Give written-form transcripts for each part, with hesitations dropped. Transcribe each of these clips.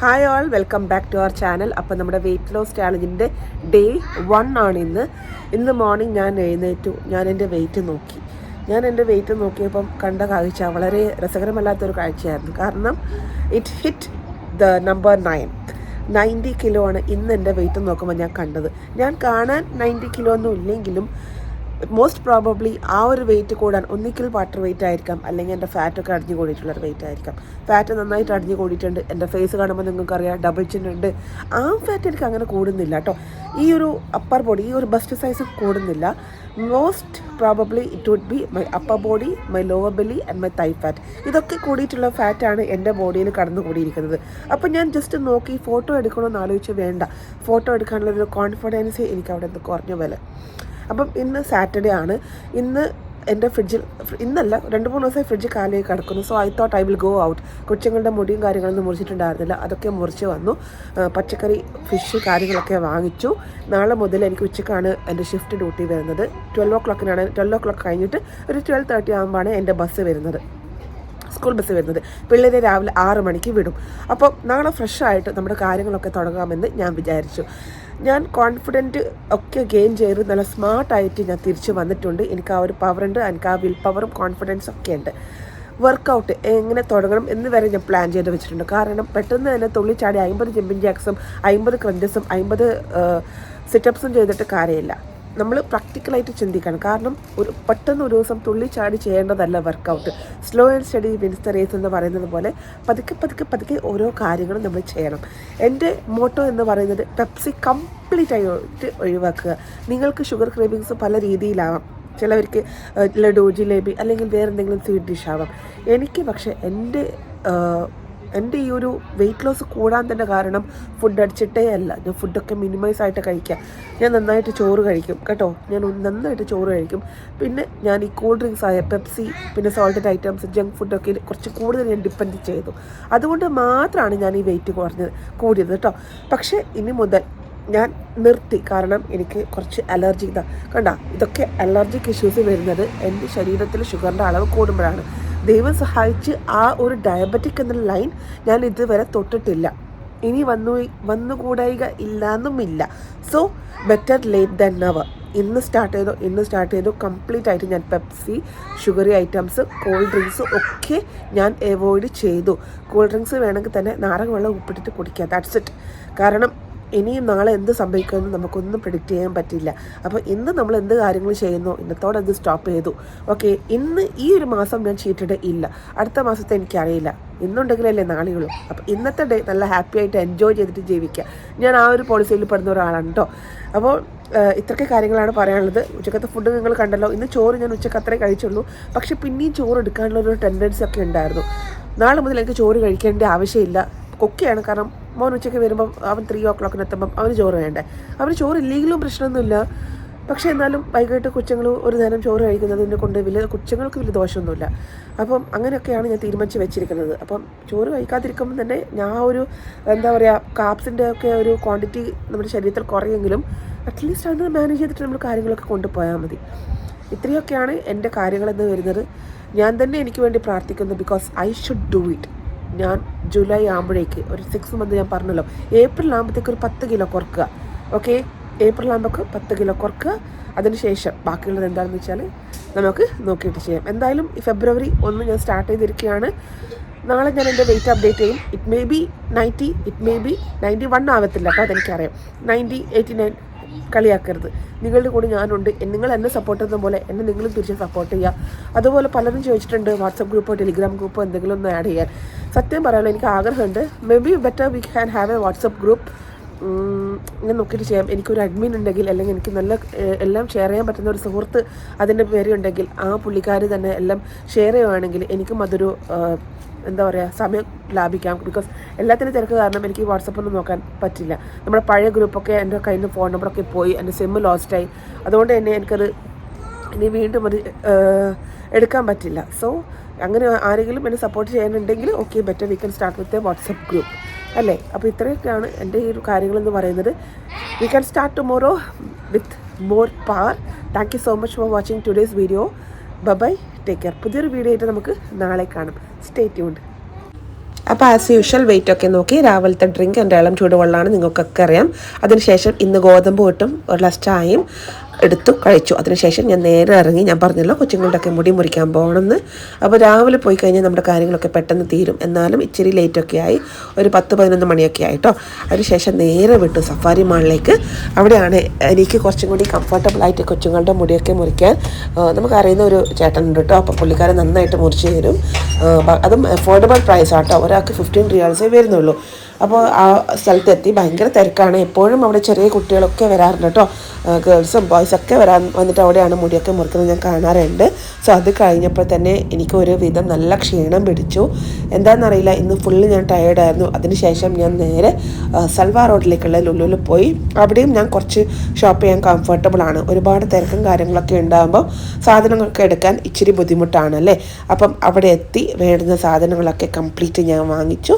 Hi all, welcome back to our channel. അപ്പോൾ നമ്മുടെ weight loss ചാലഞ്ചിൻ്റെ day 1 ആണ് ഇന്ന് മോർണിംഗ് ഞാൻ എഴുന്നേറ്റു. ഞാൻ എൻ്റെ വെയിറ്റ് നോക്കിയപ്പം കണ്ട കാഴ്ച വളരെ രസകരമല്ലാത്തൊരു കാഴ്ചയായിരുന്നു. കാരണം it hit the number 90 kilo ആണ് ഇന്ന് എൻ്റെ വെയിറ്റ് നോക്കുമ്പോൾ ഞാൻ കണ്ടത്. ഞാൻ കാണാൻ 90 കിലോ ഒന്നും ഇല്ലെങ്കിലും മോസ്റ്റ് പ്രോബബ്ലി ആ ഒരു വെയിറ്റ് കൂടാൻ ഒന്നിക്കൽ വാട്ടർ വെയിറ്റ് ആയിരിക്കാം, അല്ലെങ്കിൽ എൻ്റെ ഫാറ്റൊക്കെ അടിഞ്ഞു കൂടിയിട്ടുള്ളൊരു വെയിറ്റ് ആയിരിക്കാം. ഫാറ്റ് നന്നായിട്ട് അടിഞ്ഞു കൂടിയിട്ടുണ്ട്. എൻ്റെ ഫേസ് കാണുമ്പോൾ നിങ്ങൾക്കറിയാം ഡബിൾ ചിൻ ഉണ്ട്. ആ ഫാറ്റ് എനിക്ക് അങ്ങനെ കൂടുന്നില്ല കേട്ടോ. ഈ ഒരു അപ്പർ ബോഡി, ഈ ഒരു ബസ്റ്റ് സൈസ് കൂടുന്നില്ല. Most probably it would be my upper body, my lower belly and my thigh fat. ഇതൊക്കെ കൂടിയിട്ടുള്ള ഫാറ്റാണ് എൻ്റെ ബോഡിയിൽ കടന്നു കൂടിയിരിക്കുന്നത്. അപ്പോൾ ഞാൻ ജസ്റ്റ് നോക്കി ഫോട്ടോ എടുക്കണമെന്ന് ആലോചിച്ച് വേണ്ട, ഫോട്ടോ എടുക്കാനുള്ളൊരു കോൺഫിഡൻസ് എനിക്ക് അവിടെ നിന്ന് കുറഞ്ഞ പോലെ. അപ്പം ഇന്ന് സാറ്റർഡേ ആണ്. ഇന്ന് എൻ്റെ ഫ്രിഡ്ജിൽ ഇന്നല്ല 2-3 ദിവസമായി ഫ്രിഡ്ജ് കാലിയായി കിടക്കുന്നു. So I thought I will go out. കൊച്ചുങ്ങളുടെ മുടിയും കാര്യങ്ങളൊന്നും മുറിച്ചിട്ടുണ്ടായിരുന്നില്ല, അതൊക്കെ മുറിച്ച് വന്നു. പച്ചക്കറി, ഫിഷ് കാര്യങ്ങളൊക്കെ വാങ്ങിച്ചു. നാളെ മുതൽ എനിക്ക് ഉച്ചക്കാണ് എൻ്റെ ഷിഫ്റ്റ് ഡ്യൂട്ടി വരുന്നത്. 12 o'clock കഴിഞ്ഞിട്ട് ഒരു 12:30 ആകുമ്പോഴാണ് എൻ്റെ ബസ് വരുന്നത്, സ്കൂൾ ബസ് വരുന്നത്. പിള്ളേരെ രാവിലെ 6 മണിക്ക് വിടും. അപ്പോൾ നാളെ ഫ്രഷായിട്ട് നമ്മുടെ കാര്യങ്ങളൊക്കെ തുടങ്ങാമെന്ന് ഞാൻ വിചാരിച്ചു. ഞാൻ കോൺഫിഡൻറ്റ് ഒക്കെ ഗെയിൻ ചെയ്ത് നല്ല സ്മാർട്ടായിട്ട് ഞാൻ തിരിച്ച് വന്നിട്ടുണ്ട്. എനിക്ക് ആ ഒരു പവറുണ്ട്, എനിക്ക് ആ വിൽ പവറും കോൺഫിഡൻസും ഒക്കെ ഉണ്ട്. വർക്കൗട്ട് എങ്ങനെ തുടങ്ങണം എന്ന് വരെ ഞാൻ പ്ലാൻ ചെയ്ത് വെച്ചിട്ടുണ്ട്. കാരണം പെട്ടെന്ന് തന്നെ തുള്ളിച്ചാടി 50 ജമ്പിങ് ജാക്സും 50 ക്രഞ്ചസും 50 സിറ്റപ്സും ചെയ്തിട്ട് കാര്യമില്ല. നമ്മൾ പ്രാക്ടിക്കലായിട്ട് ചിന്തിക്കണം. കാരണം പെട്ടെന്ന് ഒരു ദിവസം തുള്ളിച്ചാടി ചെയ്യേണ്ടതല്ല workout. Slow and steady wins the race എന്ന് പറയുന്നത് പോലെ പതുക്കെ ഓരോ കാര്യങ്ങളും നമ്മൾ ചെയ്യണം. എൻ്റെ മോട്ടോ എന്ന് പറയുന്നത് പെപ്സി കംപ്ലീറ്റ് ആയിട്ട് ഒഴിവാക്കുക. നിങ്ങൾക്ക് ഷുഗർ ക്രേവിങ്സ് പല രീതിയിലാവാം. ചിലവർക്ക് ലഡു, ജിലേബി അല്ലെങ്കിൽ വേറെ എന്തെങ്കിലും സ്വീറ്റ് ഡിഷ് ആവാം. എനിക്ക് പക്ഷേ എൻ്റെ ഈ ഒരു വെയിറ്റ് ലോസ് കൂടാൻ തന്നെ കാരണം ഫുഡ് അടിച്ചിട്ടേ അല്ല. ഞാൻ ഫുഡൊക്കെ മിനിമൈസ് ആയിട്ട് കഴിക്കാം. ഞാൻ നന്നായിട്ട് ചോറ് കഴിക്കും കേട്ടോ. നന്നായിട്ട് ചോറ് കഴിക്കും. പിന്നെ ഞാൻ ഈ കൂൾ ഡ്രിങ്ക്സ് ആയ പെപ്സി, പിന്നെ സോൾട്ടഡ് ഐറ്റംസ്, ജങ്ക് ഫുഡൊക്കെ കുറച്ച് കൂടുതൽ ഞാൻ ഡിപ്പെൻഡ് ചെയ്തു. അതുകൊണ്ട് മാത്രമാണ് ഞാൻ ഈ വെയിറ്റ് കൂടിയത് കേട്ടോ. പക്ഷേ ഇനി മുതൽ ഞാൻ നിർത്തി. കാരണം എനിക്ക് കുറച്ച് അലർജി ഇതൊക്കെ അലർജിക് ഇഷ്യൂസ് വരുന്നത് എൻ്റെ ശരീരത്തിൽ ഷുഗറിൻ്റെ അളവ് കൂടുമ്പോഴാണ്. ദൈവം സഹായിച്ച് ആ ഒരു ഡയബറ്റിക് എന്ന ലൈൻ ഞാൻ ഇതുവരെ തൊട്ടിട്ടില്ല. ഇനി വന്നുകൂടായിക ഇല്ലാന്നുമില്ല. So better late than never. ഇന്ന് സ്റ്റാർട്ട് ചെയ്തു കംപ്ലീറ്റ് ആയിട്ട് ഞാൻ Pepsi, sugary items, cold drinks ഒക്കെ ഞാൻ അവോയ്ഡ് ചെയ്തു. കൂൾ ഡ്രിങ്ക്സ് വേണമെങ്കിൽ തന്നെ നാരങ്ങ വെള്ളം ഉപ്പിട്ടിട്ട് കുടിക്കുക, ദാറ്റ്സ് ഇറ്റ്. കാരണം ഇനിയും നാളെ എന്ത് സംഭവിക്കുമെന്ന് നമുക്കൊന്നും പ്രെഡിക്റ്റ് ചെയ്യാൻ പറ്റില്ല. അപ്പോൾ ഇന്ന് നമ്മൾ എന്ത് കാര്യങ്ങൾ ചെയ്യുന്നോ ഇന്നത്തോടെ അത് സ്റ്റോപ്പ് ചെയ്തു. ഓക്കെ, ഇന്ന് ഈ ഒരു മാസം ഞാൻ ചീറ്റഡ് ഇല്ല. അടുത്ത മാസത്തെ എനിക്കറിയില്ല. ഇന്നുണ്ടെങ്കിലല്ലേ നാളെയുള്ളൂ. അപ്പോൾ ഇന്നത്തെ ഡേ നല്ല ഹാപ്പി ആയിട്ട് എൻജോയ് ചെയ്തിട്ട് ജീവിക്കുക. ഞാൻ ആ ഒരു പോളിസിയിൽ പെടുന്ന ഒരാളാണ് കേട്ടോ. അപ്പോൾ ഇത്രയൊക്കെ കാര്യങ്ങളാണ് പറയാനുള്ളത്. ഉച്ചക്കത്തെ ഫുഡ് നിങ്ങൾ കണ്ടല്ലോ. ഇന്ന് ചോറ് ഞാൻ ഉച്ചക്ക് അത്രേ കഴിച്ചുള്ളൂ. പക്ഷെ പിന്നെയും ചോറ് എടുക്കാനുള്ളൊരു ടെൻഡൻസി ഒക്കെ ഉണ്ടായിരുന്നു. നാളെ മുതൽ എനിക്ക് ചോറ് കഴിക്കേണ്ട ആവശ്യമില്ല. കൊക്കെയാണ്. കാരണം മോൻ ഉച്ചയ്ക്ക് വരുമ്പം അവൻ 3 o'clock എത്തുമ്പം അവന് ചോറ് വേണ്ടേ. അവന് ചോറ് ഇല്ലെങ്കിലും പ്രശ്നമൊന്നുമില്ല. പക്ഷേ എന്നാലും വൈകിട്ട് കൊച്ചുങ്ങൾ ഒരു നേരം ചോറ് കഴിക്കുന്നതിനെ കൊണ്ട് കൊച്ചുങ്ങൾക്ക് വലിയ ദോഷമൊന്നുമില്ല. അപ്പം അങ്ങനെയൊക്കെയാണ് ഞാൻ തീരുമാനിച്ച് വെച്ചിരിക്കുന്നത്. അപ്പം ചോറ് കഴിക്കാതിരിക്കുമ്പോൾ തന്നെ ഞാൻ ഒരു കാപ്സിൻ്റെ ഒക്കെ ഒരു ക്വാണ്ടിറ്റി നമ്മുടെ ശരീരത്തിൽ കുറയെങ്കിലും അറ്റ്ലീസ്റ്റ് അത് മാനേജ് ചെയ്തിട്ട് നമ്മൾ കാര്യങ്ങളൊക്കെ കൊണ്ടുപോയാൽ മതി. ഇത്രയൊക്കെയാണ് എൻ്റെ കാര്യങ്ങളെന്ന് വരുന്നത്. ഞാൻ തന്നെ എനിക്ക് വേണ്ടി പ്രാർത്ഥിക്കുന്നു. Because I should do it. ഞാൻ ജൂലൈ ആകുമ്പോഴേക്ക് ഒരു 6 months ഞാൻ പറഞ്ഞല്ലോ, ഏപ്രിൽ ആകുമ്പോഴത്തേക്ക് ഒരു 10 കിലോ കുറക്കുക. ഓക്കെ, ഏപ്രിൽ ആകുമ്പോഴേക്ക് 10 കിലോ കുറക്കുക. അതിനുശേഷം ബാക്കിയുള്ളത് എന്താണെന്ന് വെച്ചാൽ നമുക്ക് നോക്കിയിട്ട് ചെയ്യാം. എന്തായാലും ഈ February 1 ഞാൻ സ്റ്റാർട്ട് ചെയ്തിരിക്കുകയാണ്. നാളെ ഞാൻ എൻ്റെ വെയിറ്റ് അപ്ഡേറ്റ് ചെയ്യും. It may be 90, it may be 91 ആവത്തില്ല കേട്ടോ. അതെനിക്കറിയാം. 90, 89 കളിയാക്കരുത്. നിങ്ങളുടെ കൂടെ ഞാനുണ്ട്. നിങ്ങൾ എന്നെ സപ്പോർട്ട് ചെയ്യുന്ന പോലെ എന്നെ നിങ്ങളും തിരിച്ച് സപ്പോർട്ട് ചെയ്യുക. അതുപോലെ പലരും ചോദിച്ചിട്ടുണ്ട് വാട്സപ്പ് ഗ്രൂപ്പോ ടെലിഗ്രാം ഗ്രൂപ്പോ എന്തെങ്കിലും ഒന്ന് ആഡ് ചെയ്യാൻ. സത്യം പറയാമല്ലോ, എനിക്ക് ആഗ്രഹമുണ്ട്. May be better we can have A WhatsApp group. ഇങ്ങനെ നോക്കിയിട്ട് ചെയ്യാം. എനിക്കൊരു അഡ്മിൻ ഉണ്ടെങ്കിൽ, അല്ലെങ്കിൽ എനിക്ക് നല്ല എല്ലാം ഷെയർ ചെയ്യാൻ പറ്റുന്ന ഒരു സുഹൃത്ത് അതിൻ്റെ പേരുണ്ടെങ്കിൽ ആ പുള്ളിക്കാർ തന്നെ എല്ലാം ഷെയർ ചെയ്യുകയാണെങ്കിൽ എനിക്കും അതൊരു സമയം ലാഭിക്കാം. ബിക്കോസ് എല്ലാത്തിനും തിരക്ക് കാരണം എനിക്ക് വാട്സപ്പൊന്നും നോക്കാൻ പറ്റില്ല. നമ്മുടെ പഴയ ഗ്രൂപ്പൊക്കെ എൻ്റെ കയ്യിൽ നിന്ന് ഫോൺ നമ്പറൊക്കെ പോയി, എൻ്റെ സിമ്മ് ലോസ്റ്റായി. അതുകൊണ്ട് തന്നെ എനിക്കത് ഇനി വീണ്ടും അത് എടുക്കാൻ പറ്റില്ല. സോ അങ്ങനെ ആരെങ്കിലും എന്നെ സപ്പോർട്ട് ചെയ്യാനുണ്ടെങ്കിൽ okay, better we can start with a WhatsApp group അല്ലേ. അപ്പോൾ ഇത്രയൊക്കെയാണ് എൻ്റെ ഈ ഒരു കാര്യങ്ങളെന്ന് പറയുന്നത്. We can start tomorrow with more power. Thank you so much for watching today's video. Bye, take care. പുതിയൊരു വീഡിയോ ആയിട്ട് നമുക്ക് നാളെ കാണാം. Stay tuned. അപ്പോൾ ആസ് യൂഷ്വൽ വെയിറ്റ് ഒക്കെ നോക്കി രാവിലത്തെ ഡ്രിങ്ക് എൻ്റെ ഇളം ചൂടുവെള്ളമാണ്, നിങ്ങൾക്കൊക്കെ അറിയാം. അതിനുശേഷം ഇന്ന് ഗോതമ്പ് പൊട്ടും ഒരു ഗ്ലാസ് ചായയും എടുത്തു കഴിച്ചു. അതിനുശേഷം ഞാൻ നേരെ ഇറങ്ങി. ഞാൻ പറഞ്ഞല്ലോ കൊച്ചുങ്ങളുടെയൊക്കെ മുടി മുറിക്കാൻ പോകണമെന്ന്. അപ്പോൾ രാവിലെ പോയി കഴിഞ്ഞാൽ നമ്മുടെ കാര്യങ്ങളൊക്കെ പെട്ടെന്ന് തീരും. എന്നാലും ഇച്ചിരി ലേറ്റൊക്കെ ആയി, ഒരു 10-11 മണിയൊക്കെ ആയിട്ടോ. അതിനുശേഷം നേരെ വിട്ടു സഫാരി മാളിലേക്ക്. അവിടെയാണ് എനിക്ക് കുറച്ചും കൂടി കംഫർട്ടബിളായിട്ട് കൊച്ചുങ്ങളുടെ മുടിയൊക്കെ മുറിക്കാൻ നമുക്കറിയുന്ന ഒരു ചേട്ടനുണ്ട് കേട്ടോ. അപ്പോൾ പുള്ളിക്കാരൻ നന്നായിട്ട് മുറിച്ച് തരും. അതും അഫോർഡബിൾ പ്രൈസ് ആട്ടോ, ഒരാൾക്ക് 15 റിയാൽസേ വരുന്നുള്ളൂ. അപ്പോൾ ആ സ്ഥലത്തെത്തി. ഭയങ്കര തിരക്കാണ്. എപ്പോഴും അവിടെ ചെറിയ കുട്ടികളൊക്കെ വരാറുണ്ട് കേട്ടോ, ഗേൾസും ബോയ്സൊക്കെ വന്നിട്ട് അവിടെയാണ് മുടിയൊക്കെ മുറിക്കുന്നത് ഞാൻ കാണാറുണ്ട്. സോ അത് കഴിഞ്ഞപ്പോൾ തന്നെ എനിക്ക് ഒരു വിധം നല്ല ക്ഷീണം പിടിച്ചു. എന്താണെന്നറിയില്ല, ഇന്ന് ഫുള്ള് ഞാൻ ടയേർഡായിരുന്നു. അതിനുശേഷം ഞാൻ നേരെ സൽവാ റോഡിലേക്കുള്ള ലുലുവിൽ പോയി. അവിടെയും ഞാൻ കുറച്ച് ഷോപ്പ് ചെയ്യാൻ കംഫർട്ടബിളാണ്. ഒരുപാട് തിരക്കും കാര്യങ്ങളൊക്കെ ഉണ്ടാകുമ്പോൾ സാധനങ്ങളൊക്കെ എടുക്കാൻ ഇച്ചിരി ബുദ്ധിമുട്ടാണല്ലേ. അപ്പം അവിടെ എത്തി വേണ്ടുന്ന സാധനങ്ങളൊക്കെ കംപ്ലീറ്റ് ഞാൻ വാങ്ങിച്ചു.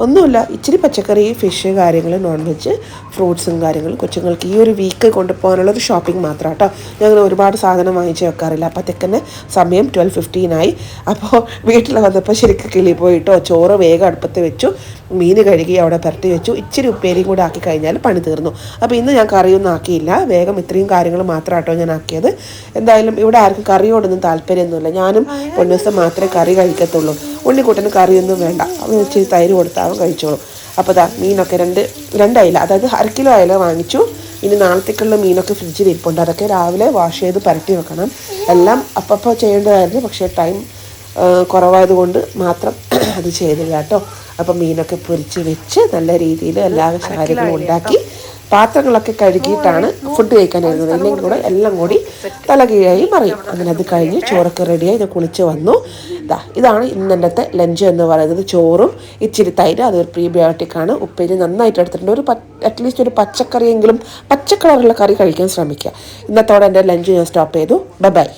ഒന്നുമില്ല, ഇച്ചിരി പച്ചക്കറി, ഫിഷ് കാര്യങ്ങൾ, നോൺ വെജ്, ഫ്രൂട്ട്സും കാര്യങ്ങളും. കൊച്ചുങ്ങൾക്ക് ഈ ഒരു വീക്ക് കൊണ്ടുപോകാനുള്ളൊരു ഷോപ്പിംഗ് മാത്രം കേട്ടോ. ഞങ്ങൾ ഒരുപാട് സാധനം വാങ്ങിച്ച് വെക്കാറില്ല. അപ്പോഴത്തേക്ക് തന്നെ സമയം 12:15 ആയി. അപ്പോൾ വീട്ടിൽ വന്നപ്പോൾ ശരിക്കും കിളി പോയിട്ടോ. ചോറ് വേഗം അടുപ്പത്ത് വെച്ചു, മീൻ കഴുകി അവിടെ പുരട്ടി വെച്ചു. ഇച്ചിരി ഉപ്പേരിയും കൂടെ ആക്കി കഴിഞ്ഞാൽ പണി തീർന്നു. അപ്പോൾ ഇന്ന് ഞാൻ കറിയൊന്നും ആക്കിയില്ല, വേഗം ഇത്രയും കാര്യങ്ങൾ മാത്രം കേട്ടോ ഞാൻ ആക്കിയത്. എന്തായാലും ഇവിടെ ആർക്കും കറിയോടൊന്നും താല്പര്യമൊന്നുമില്ല. ഞാനും പൊന്നൂസം മാത്രമേ കറി കഴിക്കത്തുള്ളൂ. ഉണ്ണിക്കുട്ടന് കറിയൊന്നും വേണ്ട, അവൻ ഇച്ചിരി തൈര് കൊടുത്താൽ അവൻ കഴിച്ചോളും. അപ്പോൾ ദാ മീനൊക്കെ രണ്ട് അയില, അതായത് 1/2 കിലോ അയില വാങ്ങിച്ചു. ഇനി നാളത്തേക്കുള്ള മീനൊക്കെ ഫ്രിഡ്ജിൽ ഇരിപ്പുണ്ട്. അതൊക്കെ രാവിലെ വാഷ് ചെയ്ത് പരട്ടി വെക്കണം. എല്ലാം അപ്പോൾ ചെയ്യേണ്ടതായിരുന്നു, പക്ഷേ ടൈം കുറവായതുകൊണ്ട് മാത്രം അത് ചെയ്തില്ല കേട്ടോ. അപ്പം മീനൊക്കെ പൊരിച്ച് വെച്ച് നല്ല രീതിയിൽ എല്ലാ കാര്യങ്ങളും ഉണ്ടാക്കി പാത്രങ്ങളൊക്കെ കഴുകിയിട്ടാണ് ഫുഡ് കഴിക്കാനായിരുന്നത്. ഇല്ലെങ്കിൽ കൂടെ എല്ലാം കൂടി തലകീഴായി മറിയും. അങ്ങനെ അത് കഴിഞ്ഞ് ചോറൊക്കെ റെഡിയായി ഞാൻ കുളിച്ച് വന്നു. ഇതാണ് ഇന്നത്തെ ലഞ്ച് എന്ന് പറയുന്നത്. ചോറും ഇച്ചിരി തൈര്, അതൊരു പ്രീബയോട്ടിക്കാണ്. ഉപ്പേരി നന്നായിട്ട് എടുത്തിട്ടുണ്ട്. അറ്റ്ലീസ്റ്റ് ഒരു പച്ചക്കറിയെങ്കിലും, പച്ചക്കളറുള്ള കറി കഴിക്കാൻ ശ്രമിക്കുക. ഇന്നത്തോടെ എൻ്റെ ലഞ്ച് ഞാൻ സ്റ്റോപ്പ് ചെയ്തു. ബൈ.